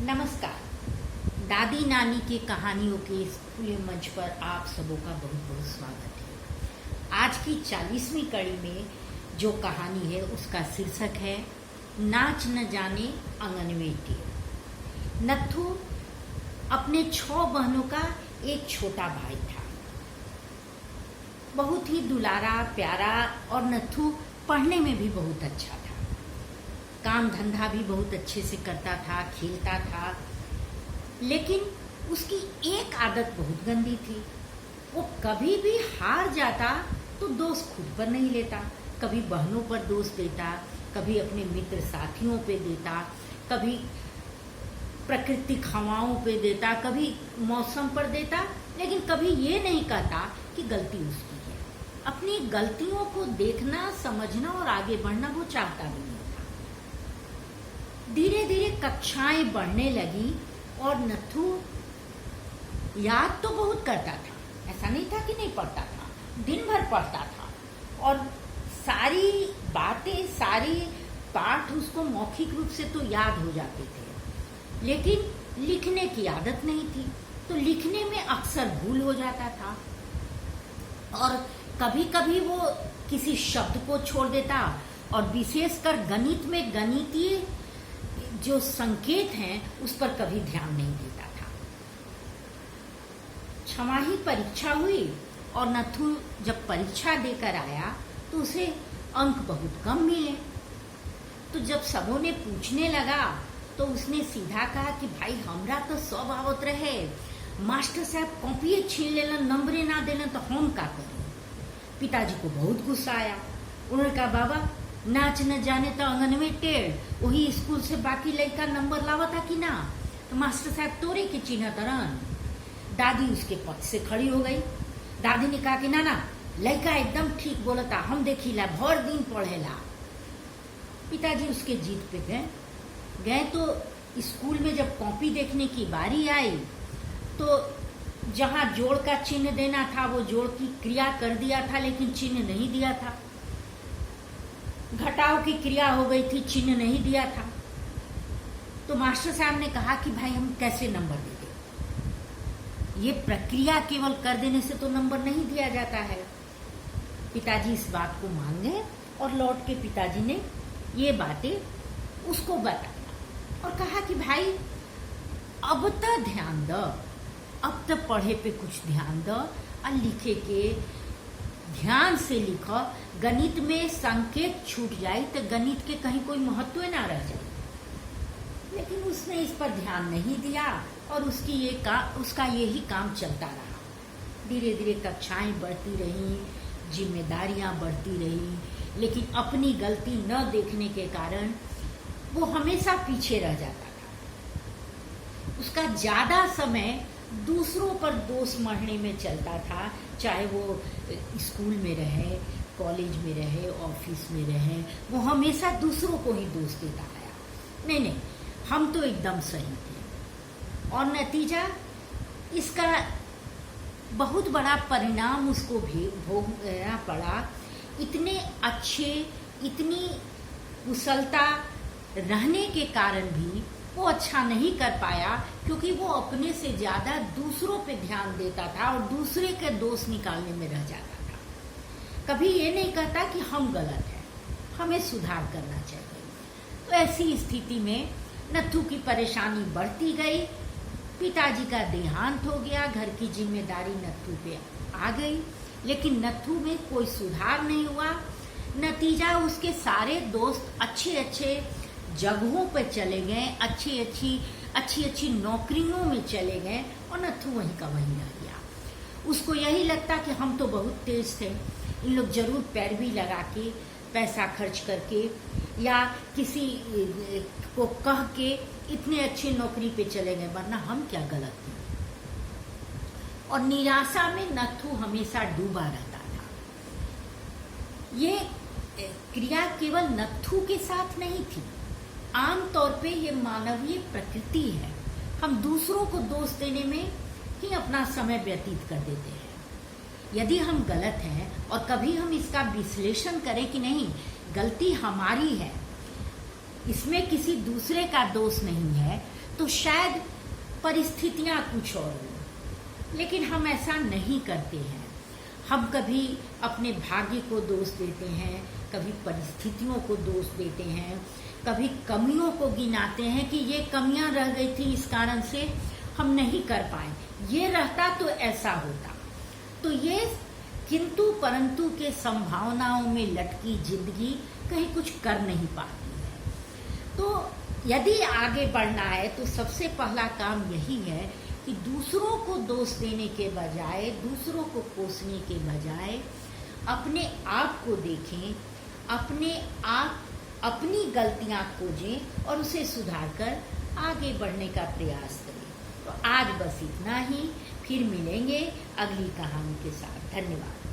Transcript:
नमस्कार। दादी नानी की कहानियों के इस खुले मंच पर आप सबों का बहुत बहुत स्वागत है। आज की 40वीं कड़ी में जो कहानी है उसका शीर्षक है नाच न जाने आंगन में टेढ़। नत्थू अपने 6 बहनों का एक छोटा भाई था। बहुत ही दुलारा प्यारा और नत्थू पढ़ने में भी बहुत अच्छा था। काम धंधा भी बहुत अच्छे से करता था, खेलता था। लेकिन उसकी एक आदत बहुत गंदी थी। वो कभी भी हार जाता तो दोष खुद पर नहीं लेता, कभी बहनों पर दोष देता, कभी अपने मित्र साथियों पे देता, कभी प्राकृतिक हवाओं पे देता, कभी मौसम पर देता, लेकिन कभी ये नहीं कहता कि गलती उसकी है। अपनी गलतियों को देखना, समझना और आगे बढ़ना वो चाहता भी नहीं था। धीरे धीरे कक्षाएं बढ़ने लगी और नत्थू याद तो बहुत करता था। ऐसा नहीं था कि नहीं पढ़ता था, दिन भर पढ़ता था और सारी बातें, सारी पाठ उसको मौखिक रूप से तो याद हो जाते थे, लेकिन लिखने की आदत नहीं थी। तो लिखने में अक्सर भूल हो जाता था और कभी कभी वो किसी शब्द को छोड़ देता और विशेषकर गणित में गणितीय जो संकेत हैं उस पर कभी ध्यान नहीं देता था। छमाही परीक्षा हुई और नत्थू जब परीक्षा देकर आया तो उसे अंक बहुत कम मिले। तो जब सबों ने पूछने लगा तो उसने सीधा कहा कि भाई हमरा तो सब आवत रहे, मास्टर साहब कॉपी छीन लेलन, नंबरे ना देलन तो हम का करें। पिताजी को बहुत गुस्सा आया। उन्होंने कहा बाबा नाच न जाने तो आंगन में टेढ़, वही स्कूल से बाकी लड़का नंबर लावा था कि ना, तो मास्टर साहब तोरे के चिन्ह तरन। दादी उसके पक्ष से खड़ी हो गई। दादी ने कहा कि ना ना, लड़का एकदम ठीक बोलता, हम देखीला भर दिन पढ़ेला। पिताजी उसके जीत पे गए तो स्कूल में जब कॉपी देखने की बारी आई तो जहां जोड़ का चिन्ह देना था वो जोड़ की क्रिया कर दिया था, लेकिन चिन्ह नहीं दिया था। घटाव की क्रिया हो गई थी, चिन्ह नहीं दिया था। तो मास्टर साहब ने कहा कि भाई हम कैसे नंबर दे दें, ये प्रक्रिया केवल कर देने से तो नंबर नहीं दिया जाता है। पिताजी इस बात को मान गए और लौट के पिताजी ने ये बातें उसको बताया और कहा कि भाई अब तो ध्यान दो, अब तो पढ़े पे कुछ ध्यान दो और लिखे के ध्यान से लिखो। गणित में संकेत छूट जाए तो गणित के कहीं कोई महत्व ना रह जाए। लेकिन उसने इस पर ध्यान नहीं दिया और उसका यही काम चलता रहा। धीरे धीरे कक्षाएं बढ़ती रहीं, जिम्मेदारियां बढ़ती रहीं, लेकिन अपनी गलती न देखने के कारण वो हमेशा पीछे रह जाता था। उसका ज्यादा समय दूसरों पर दोष मढ़ने में चलता था, चाहे वो स्कूल में रहे, कॉलेज में रहे, ऑफिस में रहे, वो हमेशा दूसरों को ही दोष देता आया। नहीं, हम तो एकदम सही थे। और नतीजा इसका बहुत बड़ा परिणाम उसको भी भोगना पड़ा। इतने अच्छे, इतनी कुशलता रहने के कारण भी वो अच्छा नहीं कर पाया, क्योंकि वो अपने से ज्यादा दूसरों पे ध्यान देता था और दूसरे के दोष निकालने में रह जाता था। कभी ये नहीं कहता कि हम गलत हैं, हमें सुधार करना चाहिए। तो ऐसी स्थिति में नत्थू की परेशानी बढ़ती गई। पिताजी का देहांत हो गया, घर की जिम्मेदारी नत्थू पे आ गई, लेकिन नत्थू में कोई सुधार नहीं हुआ। नतीजा उसके सारे दोस्त अच्छे अच्छे जगहों पर चले गए, अच्छी अच्छी नौकरियों में चले गए और नत्थू वहीं का वहीं रह गया। उसको यही लगता कि हम तो बहुत तेज थे, इन लोग जरूर पैरवी लगा के, पैसा खर्च करके या किसी को कह के इतने अच्छी नौकरी पे चले गए, वरना हम क्या गलत थे। और निराशा में नत्थू हमेशा डूबा रहता था। ये क्रिया केवल नत्थू के साथ नहीं थी, आमतौर पे ये मानवीय प्रकृति है। हम दूसरों को दोष देने में ही अपना समय व्यतीत कर देते हैं। यदि हम गलत हैं और कभी हम इसका विश्लेषण करें कि नहीं, गलती हमारी है, इसमें किसी दूसरे का दोष नहीं है, तो शायद परिस्थितियां कुछ और हो, लेकिन हम ऐसा नहीं करते हैं। हम कभी अपने भाग्य को दोष देते हैं, कभी परिस्थितियों को दोष देते हैं, कभी कमियों को गिनाते हैं कि ये कमियां रह गई थी, इस कारण से हम नहीं कर पाए, ये रहता तो ऐसा होता। तो ये किंतु परंतु के संभावनाओं में लटकी जिंदगी कहीं कुछ कर नहीं पाती है। तो यदि आगे बढ़ना है तो सबसे पहला काम यही है कि दूसरों को दोष देने के बजाय, दूसरों को कोसने के बजाय अपने आप को देखें, अपने आप अपनी गलतियां खोजें और उसे सुधार कर आगे बढ़ने का प्रयास करें। तो आज बस इतना ही, फिर मिलेंगे अगली कहानी के साथ। धन्यवाद।